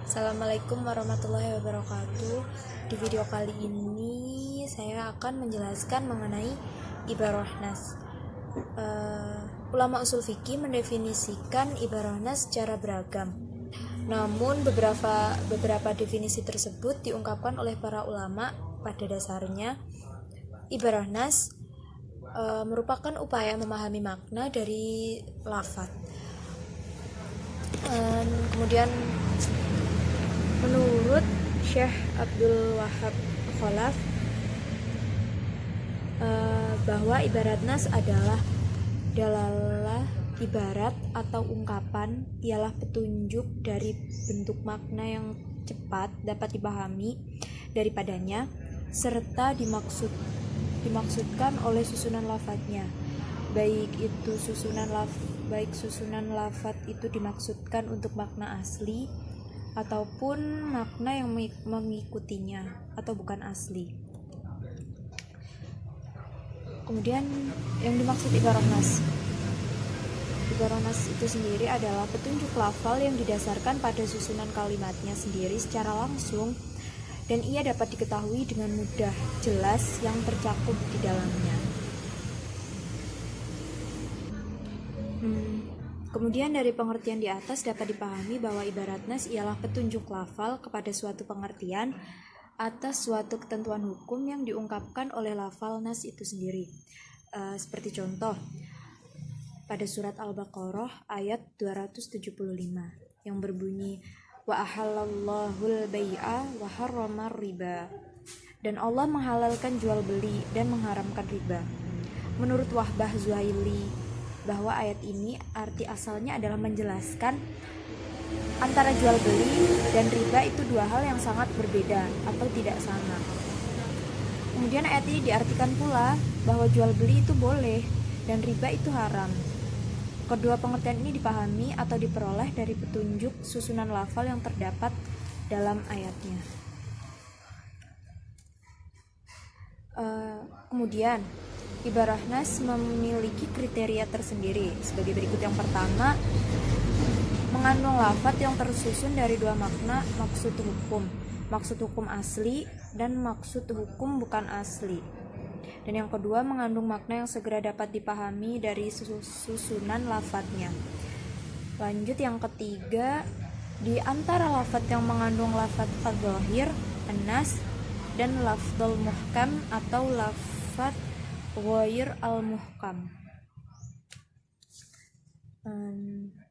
Assalamualaikum warahmatullahi wabarakatuh. Di video kali ini saya akan menjelaskan mengenai ibarah nas. Ulama usul fikih mendefinisikan ibarah nas secara beragam. Namun beberapa definisi tersebut diungkapkan oleh para ulama. Pada dasarnya ibarah nas merupakan upaya memahami makna dari lafaz. Kemudian menurut Syekh Abdul Wahab Khalaf bahwa ibarat nas adalah ibarat atau ungkapan ialah petunjuk dari bentuk makna yang cepat dapat dipahami daripadanya serta dimaksudkan oleh susunan lafadznya, baik susunan lafadz itu dimaksudkan untuk makna asli ataupun makna yang mengikutinya atau bukan asli. Kemudian yang dimaksud ibarah nas itu sendiri adalah petunjuk lafal yang didasarkan pada susunan kalimatnya sendiri secara langsung dan ia dapat diketahui dengan mudah, jelas yang tercakup di dalamnya. Kemudian dari pengertian di atas dapat dipahami bahwa ibarat nas ialah petunjuk lafal kepada suatu pengertian atas suatu ketentuan hukum yang diungkapkan oleh lafal nas itu sendiri. Seperti contoh pada surat Al-Baqarah ayat 275 yang berbunyi wa ahallallahul bai'a wa harramar riba, dan Allah menghalalkan jual beli dan mengharamkan riba. Menurut Wahbah Zuhaili bahwa ayat ini arti asalnya adalah menjelaskan antara jual beli dan riba itu dua hal yang sangat berbeda atau tidak sama. Kemudian ayat ini diartikan pula bahwa jual beli itu boleh dan riba itu haram. Kedua pengertian ini dipahami atau diperoleh dari petunjuk susunan lafal yang terdapat dalam ayatnya. Kemudian ibarah nas memiliki kriteria tersendiri sebagai berikut. Yang pertama, mengandung lafaz yang tersusun dari dua makna, maksud hukum asli dan maksud hukum bukan asli. Dan yang kedua, mengandung makna yang segera dapat dipahami dari susunan lafadznya. Lanjut yang ketiga, di antara lafaz yang mengandung lafaz adzahir, an-nas, dan lafdzul muhkam atau lafaz ghair al-muhkam.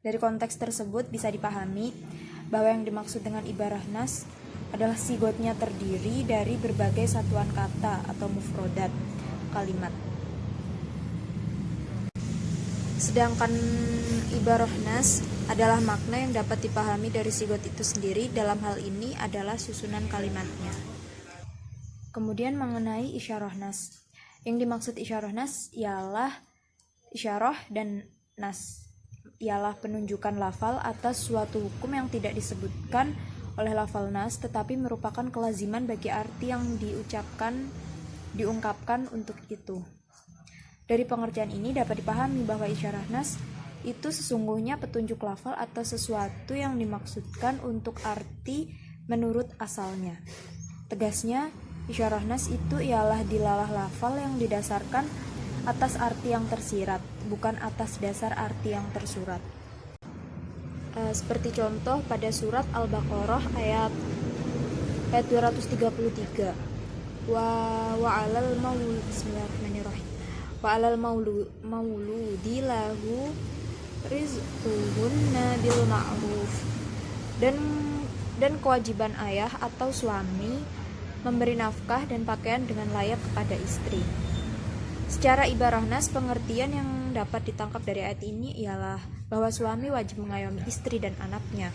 Dari konteks tersebut bisa dipahami bahwa yang dimaksud dengan ibarah nas adalah sigotnya terdiri dari berbagai satuan kata atau mufrodat kalimat. Sedangkan ibarah nas adalah makna yang dapat dipahami dari sigot itu sendiri, dalam hal ini adalah susunan kalimatnya. Kemudian mengenai isyarah nas. Yang dimaksud isyarah nas ialah isyarah dan nas ialah penunjukan lafal atas suatu hukum yang tidak disebutkan oleh lafal nas tetapi merupakan kelaziman bagi arti yang diungkapkan untuk itu. Dari pengertian ini dapat dipahami bahwa isyarah nas itu sesungguhnya petunjuk lafal atas sesuatu yang dimaksudkan untuk arti menurut asalnya. Tegasnya, isyarah nas itu ialah dilalah lafal yang didasarkan atas arti yang tersirat, bukan atas dasar arti yang tersurat. Seperti contoh pada surat Al-Baqarah ayat 233. Bismillahirrahmanirrahim. Wa 'alal mauludi lahu rizquhunna bil ma'ruf. Dan kewajiban ayah atau suami memberi nafkah dan pakaian dengan layak kepada istri. Secara ibarah nas, pengertian yang dapat ditangkap dari ayat ini ialah bahwa suami wajib mengayomi istri dan anaknya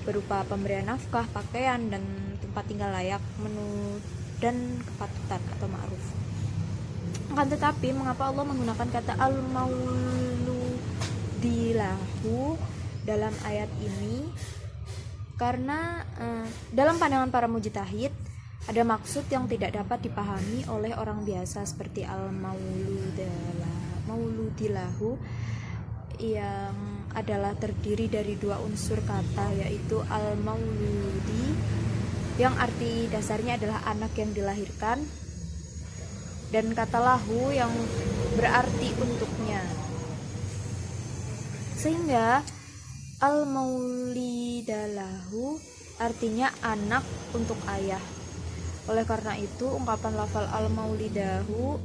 berupa pemberian nafkah, pakaian, dan tempat tinggal layak, dan kepatutan atau ma'ruf. Akan tetapi, mengapa Allah menggunakan kata al-mauludilahu dalam ayat ini? Karena dalam pandangan para mujtahid ada maksud yang tidak dapat dipahami oleh orang biasa seperti al-mauludilahu yang adalah terdiri dari dua unsur kata, yaitu al-mauludi yang arti dasarnya adalah anak yang dilahirkan, dan kata lahu yang berarti untuknya. Sehingga al-maulidalahu artinya anak untuk ayah. Oleh karena itu, ungkapan lafal al-maulidahu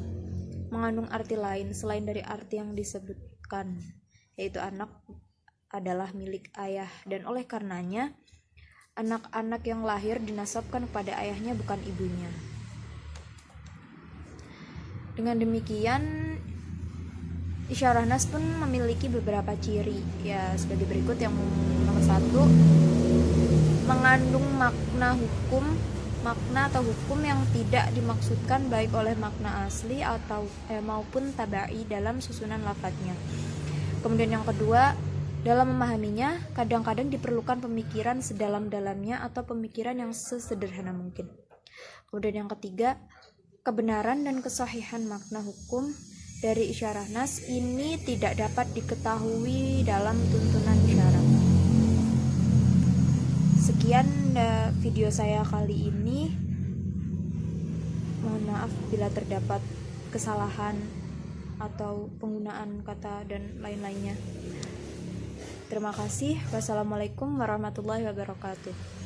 mengandung arti lain selain dari arti yang disebutkan, yaitu anak adalah milik ayah, dan oleh karenanya anak-anak yang lahir dinasabkan kepada ayahnya, bukan ibunya. Dengan demikian, isyarah nas pun memiliki beberapa ciri, ya sebagai berikut. Yang nomor 1, mengandung makna atau hukum yang tidak dimaksudkan baik oleh makna asli atau maupun tabai dalam susunan lafadznya. Kemudian yang kedua, dalam memahaminya kadang-kadang diperlukan pemikiran sedalam-dalamnya atau pemikiran yang sesederhana mungkin. Kemudian yang ketiga, kebenaran dan kesahihan makna hukum dari isyarah nas ini tidak dapat diketahui dalam tuntunan syarat. Sekian video saya kali ini. Mohon maaf bila terdapat kesalahan atau penggunaan kata dan lain-lainnya. Terima kasih. Wassalamualaikum warahmatullahi wabarakatuh.